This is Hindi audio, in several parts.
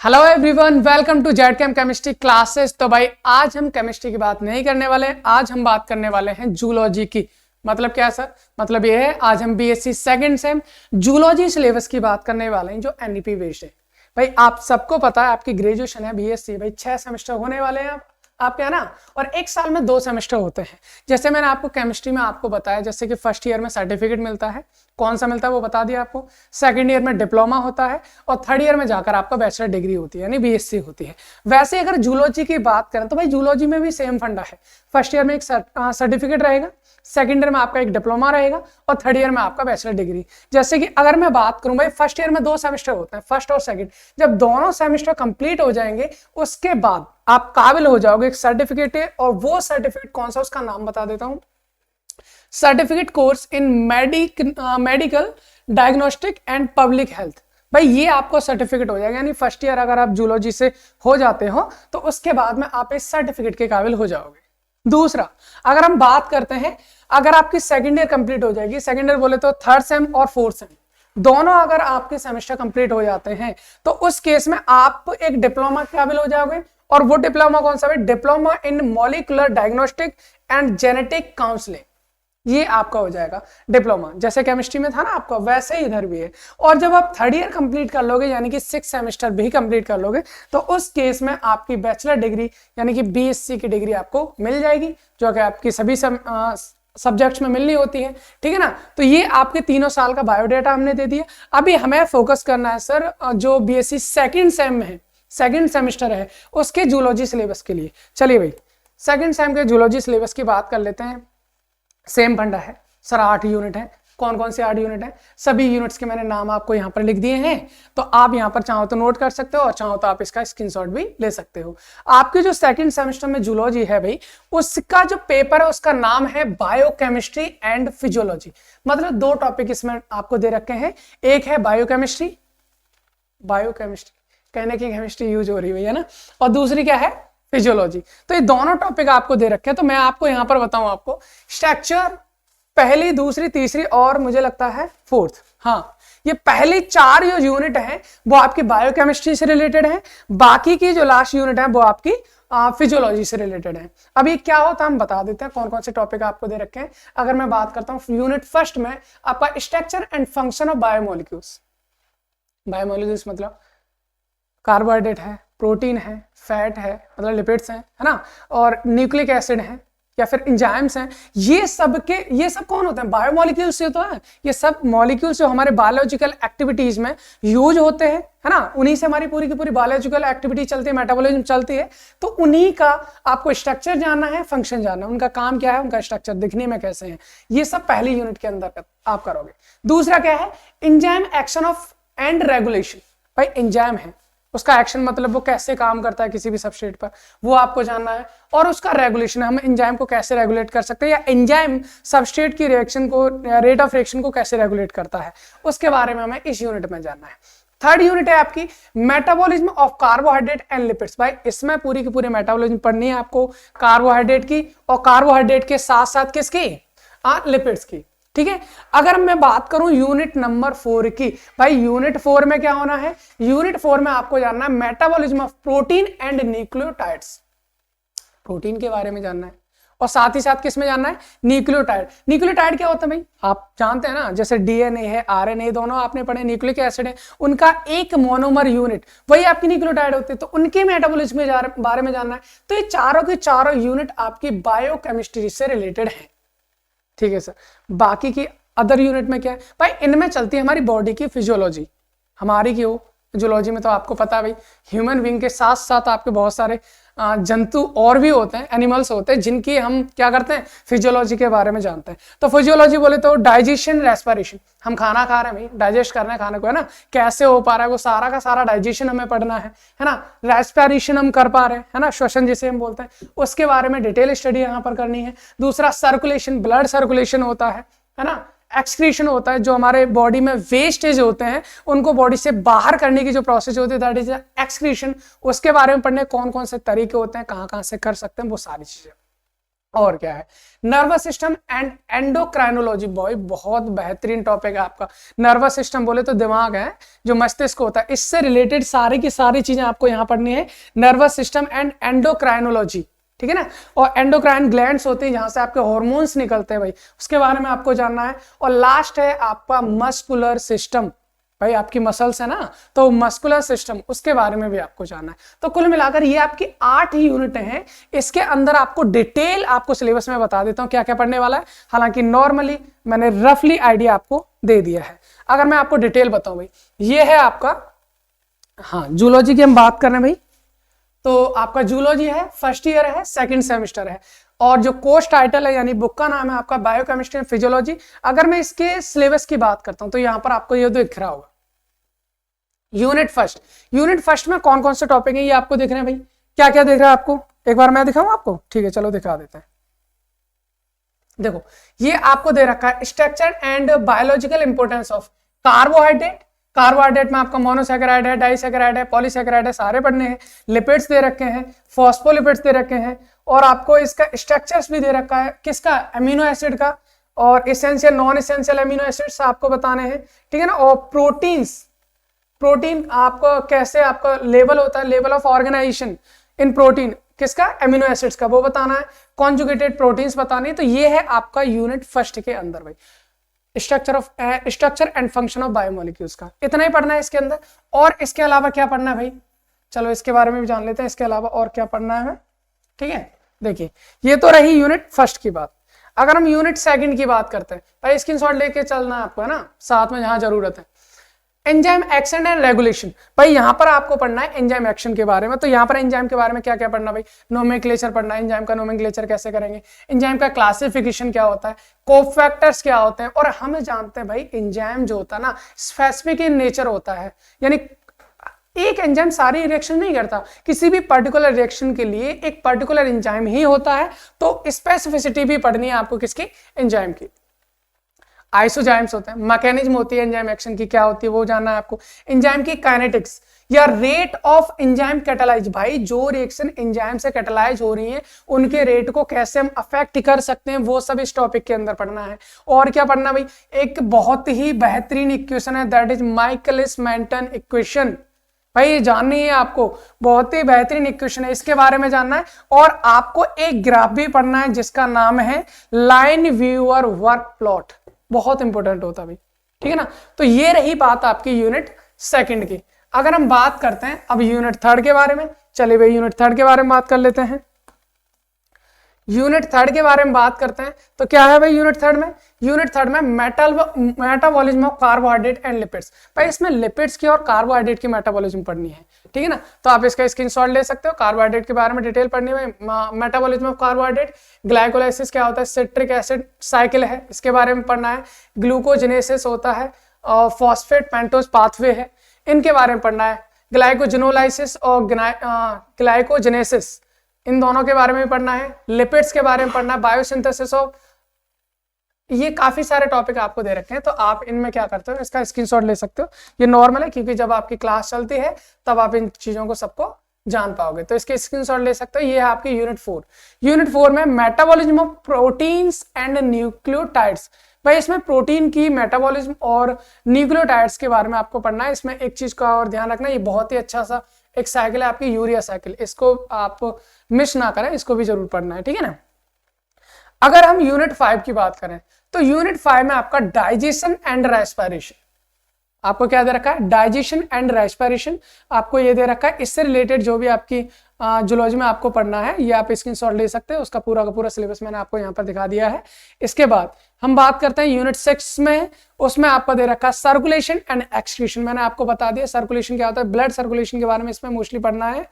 Hello everyone, welcome to Z Cam chemistry classes. तो भाई आज हम केमिस्ट्री की बात नहीं करने वाले हैं, आज हम बात करने वाले हैं जूलॉजी की। मतलब क्या सर? मतलब ये है आज हम BSc second same zoology syllabus की बात करने वाले हैं जो एनईपी बेस्ड है। भाई आप सबको पता है आपकी ग्रेजुएशन है बीएससी, भाई 6 सेमेस्टर होने वाले हैं आपके, है ना। और एक साल में 2 सेमेस्टर होते हैं। जैसे मैंने आपको केमिस्ट्री में आपको बताया, जैसे कि फर्स्ट ईयर में सर्टिफिकेट मिलता है, कौन सा मिलता है वो बता दिया आपको। सेकंड ईयर में डिप्लोमा होता है और थर्ड ईयर में जाकर आपका बैचलर डिग्री होती है, यानी बीएससी होती है। वैसे अगर जूलॉजी की बात करें तो भाई जूलॉजी में भी सेम फंडा है। फर्स्ट ईयर में एक सर्टिफिकेट रहेगा, सेकंड ईयर में आपका एक डिप्लोमा रहेगा और थर्ड ईयर में आपका बैचलर डिग्री। जैसे कि अगर मैं बात करूं भाई, फर्स्ट ईयर में 2 सेमेस्टर होते हैं, फर्स्ट और सेकंड। जब दोनों सेमेस्टर कंप्लीट हो जाएंगे उसके बाद आप काबिल हो जाओगे एक सर्टिफिकेट है, और वो सर्टिफिकेट कौन सा, उसका नाम बता देता हूं। Certificate course in medical diagnostic and public health. भाई ये आपको सर्टिफिकेट हो जाएगा, यानी फर्स्ट ईयर अगर आप जूलॉजी से हो जाते हो तो उसके बाद में आप इस सर्टिफिकेट के काबिल हो जाओगे। दूसरा, अगर हम बात करते हैं, अगर आपकी सेकंड ईयर कंप्लीट हो जाएगी, सेकंड ईयर बोले तो थर्ड सेम और फोर्थ सेम दोनों अगर आपके सेमेस्टर कंप्लीट हो जाते हैं तो उस केस में आप एक डिप्लोमा के काबिल हो जाओगे। और वो डिप्लोमा कौन सा है? Diploma in molecular diagnostic and genetic counselling, ये आपका हो जाएगा डिप्लोमा। जैसे केमिस्ट्री में था ना आपका, वैसे ही इधर भी है। और जब आप थर्ड ईयर कंप्लीट कर लोगे, यानी कि 6 सेमेस्टर भी कंप्लीट कर लोगे, तो उस केस में आपकी बैचलर डिग्री यानी कि बीएससी की डिग्री आपको मिल जाएगी, जो कि आपकी सभी सब्जेक्ट्स में मिलनी होती है, ठीक है ना। तो ये आपके 3 साल का बायोडाटा हमने दे दिया। अभी हमें फोकस करना है सर जो बीएससी सेकेंड सेम में है, सेकेंड सेमेस्टर है, उसके जूलॉजी सिलेबस के लिए। चलिए भाई सेकेंड सेम के जूलॉजी सिलेबस की बात कर लेते हैं। सेम फंडा है सर, 8 यूनिट है। कौन कौन से 8 यूनिट है? सभी यूनिट्स के मैंने नाम आपको यहाँ पर लिख दिए हैं, तो आप यहाँ पर चाहो तो नोट कर सकते हो और चाहो तो आप इसका स्क्रीनशॉट भी ले सकते हो। आपके जो सेकंड सेमेस्टर में जूलॉजी है भाई, उसका जो पेपर है उसका नाम है बायोकेमिस्ट्री एंड फिजियोलॉजी। मतलब 2 टॉपिक इसमें आपको दे रखे हैं। एक है बायोकेमिस्ट्री, बायोकेमिस्ट्री कहने की केमिस्ट्री यूज हो रही है ना, और दूसरी क्या है? फिजियोलॉजी। तो ये दोनों टॉपिक आपको दे रखे हैं। तो मैं आपको यहां पर बताऊं, आपको स्ट्रक्चर पहली, दूसरी, तीसरी और मुझे लगता है फोर्थ, हाँ ये पहली 4 जो यूनिट है वो आपकी बायोकेमिस्ट्री से रिलेटेड है। बाकी की जो लास्ट यूनिट है वो आपकी फिजियोलॉजी से रिलेटेड है। अभी क्या होता है हम बता देते हैं कौन कौन से टॉपिक आपको दे रखे हैं। अगर मैं बात करता हूँ यूनिट फर्स्ट में, आपका structure and function of biomolecules. Biomolecules मतलब कार्बोहाइड्रेट है, प्रोटीन है, फैट है मतलब लिपिड्स हैं, है ना, और न्यूक्लिक एसिड है या फिर एंजाइम्स हैं। ये सब कौन होते हैं? बायोमोलिक्यूल्स से तो है। ये सब मॉलिक्यूल्स जो हमारे बायोलॉजिकल एक्टिविटीज में यूज होते हैं, है ना, उन्हीं से हमारी पूरी की पूरी बायोलॉजिकल एक्टिविटी चलती है, मेटाबॉलिज्म चलती है। तो उन्हीं का आपको स्ट्रक्चर जानना है, फंक्शन जानना है, उनका काम क्या है, उनका स्ट्रक्चर दिखने में कैसे है, ये सब पहली यूनिट के अंदर आप करोगे। दूसरा क्या है? Enzyme action of and regulation. भाई एंजाइम है, उसका एक्शन मतलब वो कैसे काम करता है किसी भी सबस्ट्रेट पर, वो आपको जानना है। और उसका रेगुलेशन, हम एंजाइम को कैसे रेगुलेट कर सकते हैं, या एंजाइम सबस्ट्रेट की रिएक्शन को, रेट ऑफ रिएक्शन को कैसे रेगुलेट करता है, उसके बारे में हमें इस यूनिट में जानना है। थर्ड यूनिट है आपकी metabolism of carbohydrate and lipids. भाई इसमें पूरी की पूरी मेटाबॉलिज्म पढ़नी है आपको, कार्बोहाइड्रेट की, और कार्बोहाइड्रेट के साथ साथ किसकी? लिपिड्स की, ठीक है। अगर मैं बात करूं यूनिट नंबर 4 की, भाई यूनिट 4 में क्या होना है? यूनिट 4 में आपको जानना है metabolism of protein and nucleotides. Protein के बारे में जानना है और साथ ही साथ किसमें जानना है? न्यूक्लियोटाइड। न्यूक्लियोटाइड क्या होता है भाई? आप जानते हैं ना, जैसे डीएनए है, आरएनए, दोनों आपने पढ़े, न्यूक्लिक एसिड है, उनका एक मोनोमर यूनिट वही आपकी न्यूक्लियोटाइड होती है। तो उनके मेटाबॉलिज्म के बारे में जानना है। तो ये चारों की चारों यूनिट आपकी बायोकेमिस्ट्री से रिलेटेड है, ठीक है सर। बाकी की अदर यूनिट में क्या है भाई? इनमें चलती है हमारी बॉडी की फिजियोलॉजी, हमारी की हो जूलॉजी में तो आपको पता है भाई, ह्यूमन बीइंग के साथ साथ आपके बहुत सारे जंतु और भी होते हैं, एनिमल्स होते हैं, जिनकी हम क्या करते हैं? फिजियोलॉजी के बारे में जानते हैं। तो फिजियोलॉजी बोले तो डाइजेशन, रेस्पिरेशन, हम खाना खा रहे हैं भाई, डाइजेस्ट कर रहे हैं खाने को, है ना, कैसे हो पा रहा है वो सारा का सारा डाइजेशन हमें पढ़ना है ना। रेस्पिरेशन हम कर पा रहे हैं, है ना, श्वसन जिसे हम बोलते हैं, उसके बारे में डिटेल स्टडी यहाँ पर करनी है। दूसरा सर्कुलेशन, ब्लड सर्कुलेशन होता है ना, एक्सक्रीशन होता है, जो हमारे बॉडी में वेस्टेज होते हैं उनको बॉडी से बाहर करने की जो प्रोसेस होती है, दैट इज एक्सक्रीशन। उसके बारे में पढ़ने कौन कौन से तरीके होते हैं, कहाँ कहाँ से कर सकते हैं, वो सारी चीजें। और क्या है, nervous system and endocrinology. Boy बहुत बेहतरीन टॉपिक है आपका। नर्वस सिस्टम बोले तो दिमाग है, जो मस्तिष्क होता है, इससे रिलेटेड सारी की सारी चीजें आपको यहाँ पढ़नी है। नर्वस सिस्टम एंड एंडोक्राइनोलॉजी, ठीक है ना। और एंडोक्राइन ग्लैंड्स होते हैं जहां से आपके हॉर्मोन्स निकलते हैं भाई, उसके बारे में आपको जानना है। और लास्ट है आपका मस्कुलर सिस्टम, भाई आपकी मसल्स है ना, तो मस्कुलर सिस्टम, उसके बारे में भी आपको जानना है। तो कुल मिलाकर ये आपकी 8 यूनिट हैं। इसके अंदर आपको डिटेल आपको सिलेबस में बता देता हूं क्या क्या पढ़ने वाला है। हालांकि नॉर्मली मैंने रफली आइडिया आपको दे दिया है। अगर मैं आपको डिटेल बताऊं भाई, ये है आपका, हाँ जूलॉजी की हम बात कर रहे हैं भाई। तो आपका जूलॉजी है, फर्स्ट ईयर है, सेकंड सेमेस्टर है। और जो कोर्स टाइटल है यानी बुक का नाम है आपका बायोकेमिस्ट्री एंड फिजियोलॉजी। अगर मैं इसके सिलेबस की बात करता हूं तो यहां पर आपको ये दिख रहा होगा यूनिट फर्स्ट। यूनिट फर्स्ट में कौन कौन से टॉपिक है ये आपको दिख रहे हैं भाई। क्या क्या दिख रहा है आपको, एक बार मैं दिखाऊं आपको, ठीक है चलो दिखा देते हैं। देखो ये आपको दे रखा है structure and biological importance of carbohydrate. Carbohydrate में आपका मोनोसैकेराइड है, डाइसैकेराइड है, पॉलीसैकेराइड है, सारे पढ़ने हैं। लिपिड्स दे रखे हैं, फॉस्फोलिपिड्स दे रखे हैं, और आपको इसका स्ट्रक्चर्स भी दे रखा है किसका, अमीनो एसिड का, और essential non essential amino acids आपको बताने हैं, ठीक है ना। और प्रोटीन्स, प्रोटीन आपको कैसे आपका लेवल होता है, level of organisation in protein किसका, अमीनो एसिड्स का, वो बताना है। कॉन्जुगेटेड प्रोटीन्स बताने हैं। तो ये है आपका यूनिट फर्स्ट के अंदर भाई, structure and function of biomolecules का, इतना ही पढ़ना है इसके अंदर। और इसके अलावा क्या पढ़ना है भाई, चलो इसके बारे में भी जान लेते हैं। इसके अलावा और क्या पढ़ना है, ठीक है। देखिए ये तो रही यूनिट फर्स्ट की बात। अगर हम यूनिट सेकंड की बात करते हैं भाई, स्क्रीनशॉट लेके चलना है आपको, है ना, साथ में जहां जरूरत है। एंजाइम एक्शन एंड रेगुलेशन, भाई यहाँ पर आपको पढ़ना है एंजाइम एक्शन के बारे में। तो यहाँ पर एंजाइम के बारे में क्या क्या पढ़ना भाई, नोमेनक्लेचर पढ़ना है, एंजाइम का नोमेनक्लेचर कैसे करेंगे, एंजाइम का क्लासिफिकेशन क्या होता है, कोफैक्टर्स क्या होते हैं। और हम जानते हैं भाई एंजाइम जो होता है ना स्पेसिफिक इन नेचर होता है, यानी एक एंजाइम सारी रिएक्शन नहीं करता, किसी भी पर्टिकुलर रिएक्शन के लिए एक पर्टिकुलर एंजाइम ही होता है। तो स्पेसिफिसिटी भी पढ़नी है आपको किसकी, एंजाइम की। आइसोजाइम्स होते हैं, मैकेनिज्म होती है एंजाइम एक्शन की, क्या होती है वो जानना है आपको। एंजाइम की काइनेटिक्स या रेट ऑफ एंजाइम कैटालाइज, भाई जो रिएक्शन एंजाइम से कैटालाइज हो रही है उनके रेट को कैसे हम अफेक्ट कर सकते हैं, वो सब इस टॉपिक के अंदर पढ़ना है। और क्या पढ़ना भाई, एक बहुत ही बेहतरीन इक्वेशन है, that is Michaelis Menten equation. भाई ये जाननी है आपको, बहुत ही बेहतरीन इक्वेशन है, इसके बारे में जानना है। और आपको एक ग्राफ भी पढ़ना है जिसका नाम है लाइन व्यूअर वर्क प्लॉट, बहुत इंपॉर्टेंट होता है भाई, ठीक है ना। तो ये रही बात आपकी यूनिट सेकंड की। अगर हम बात करते हैं अब यूनिट थर्ड के बारे में, चलिए भाई यूनिट थर्ड के बारे में बात कर लेते हैं। यूनिट थर्ड के बारे में बात करते हैं तो क्या है भाई यूनिट थर्ड में, यूनिट थर्ड में metabolism of carbohydrate and lipids. भाई इसमें लिपिड्स की और कार्बोहाइड्रेट की मेटाबॉलिज्म पढ़नी है, ठीक है ना। तो आप इसका स्क्रीनशॉट ले सकते हो, कार्बोहाइड्रेट के बारे में डिटेल पढ़नी है। मेटाबॉलिज्म ऑफ कार्बोहाइड्रेट, ग्लाइकोलाइसिस क्या होता है, सिट्रिक एसिड साइकिल है, इसके बारे में पढ़ना है। ग्लूकोजेनेसिस होता है और फॉस्फेट पेंटोज पाथवे है, इनके बारे में पढ़ना है। ग्लाइकोजिनोलाइसिस और ग्लाइकोजेनेसिस, इन दोनों के बारे में पढ़ना है। लिपिड्स के बारे में पढ़ना है, बायोसिंथेसिस ऑफ, ये काफी सारे टॉपिक आपको दे रखे हैं। तो आप इनमें क्या करते हो, इसका स्क्रीनशॉट ले सकते हो, ये नॉर्मल है क्योंकि जब आपकी क्लास चलती है तब आप इन चीजों को सबको जान पाओगे। तो इसके स्क्रीनशॉट ले सकते हो। ये है आपकी यूनिट 4। यूनिट 4 में metabolism of proteins and nucleotides, भाई इसमें प्रोटीन की मेटाबॉलिज्म और न्यूक्लियोटाइड्स के बारे में आपको पढ़ना है। इसमें एक चीज का और ध्यान रखना, ये बहुत ही अच्छा सा एक साइकिल है आपकी यूरिया साइकिल, इसको आप मिस ना करें, इसको भी जरूर पढ़ना है, ठीक है ना। अगर हम यूनिट 5 की बात करें तो यूनिट 5 में आपका डाइजेशन एंड रेस्पिरेशन, आपको क्या दे रखा है, डाइजेशन एंड रेस्पिरेशन आपको ये दे रखा है। इससे रिलेटेड जो भी आपकी जूलॉजी में आपको पढ़ना है ये आप स्क्रीनशॉट ले सकते हो, उसका पूरा का पूरा सिलेबस मैंने आपको यहाँ पर दिखा दिया है। इसके बाद हम बात करते हैं यूनिट 6 में, उसमें आपको दे रखा है सर्कुलेशन एंड एक्सक्रीशन। मैंने आपको बता दिया सर्कुलेशन क्या होता है, ब्लड सर्कुलेशन के बारे में इसमें मोस्टली पढ़ना है।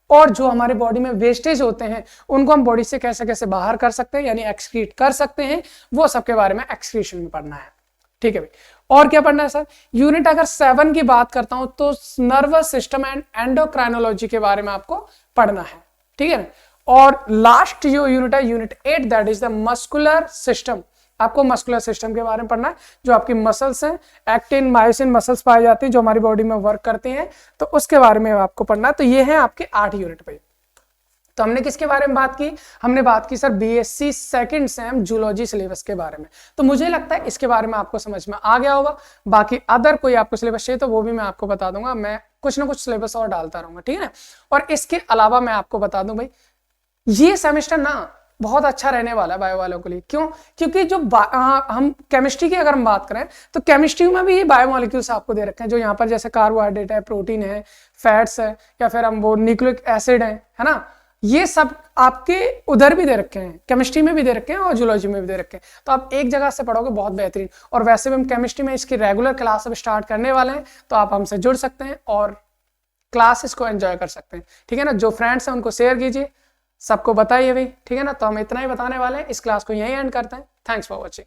और जो हमारे बॉडी में वेस्टेज होते हैं उनको हम बॉडी से कैसे कैसे बाहर कर सकते हैं, यानी एक्सक्रीट कर सकते हैं, वो सबके बारे में एक्सक्रीशन में पढ़ना है, ठीक है भाई। और क्या पढ़ना है सर, यूनिट अगर 7 की बात करता हूं तो नर्वस सिस्टम एंड एंडोक्राइनोलॉजी के बारे में आपको पढ़ना है, ठीक है ना। और लास्ट जो यूनिट है unit 8, that is the muscular system, आपको मस्कुलर सिस्टम के बारे में पढ़ना है। जो आपकी मसल्स हैं, एक्टिन मायोसिन मसल्स पाई जाती हैं जो हमारी बॉडी में वर्क करती हैं, तो उसके बारे में आपको पढ़ना है। तो ये है आपके 8 यूनिट भाई। तो हमने किसके बारे में बात की, हमने बात की sir BSc second same zoology syllabus के बारे में। तो मुझे लगता है इसके बारे में आपको समझ में आ गया होगा। बाकी अदर कोई आपको सिलेबस चाहिए तो वो भी मैं आपको बता दूंगा, मैं कुछ ना कुछ सिलेबस और डालता रहूंगा, ठीक है ना। और इसके अलावा मैं आपको बता दूं भाई, ये सेमेस्टर ना बहुत अच्छा रहने वाला है बायो वालों के लिए। क्यों? क्योंकि जो हम केमिस्ट्री की अगर हम बात करें तो केमिस्ट्री में भी ये बायोमोलिक्यूल्स आपको दे रखे हैं, जो यहाँ पर जैसे कार्बोहाइड्रेट है, प्रोटीन है, फैट्स है, या फिर हम वो न्यूक्लिक एसिड है ना, ये सब आपके उधर भी दे रखे हैं, केमिस्ट्री में भी दे रखे हैं और जूलॉजी में भी दे रखे हैं। तो आप एक जगह से पढ़ोगे बहुत बेहतरीन। और वैसे भी हम केमिस्ट्री में इसकी रेगुलर क्लास अब स्टार्ट करने वाले हैं, तो आप हमसे जुड़ सकते हैं और क्लासेस को एंजॉय कर सकते हैं, ठीक है ना। जो फ्रेंड्स हैं उनको शेयर कीजिए, सबको बताइए भाई, ठीक है ना। तो हम इतना ही बताने वाले हैं, इस क्लास को यहीं एंड करते हैं। Thanks for watching.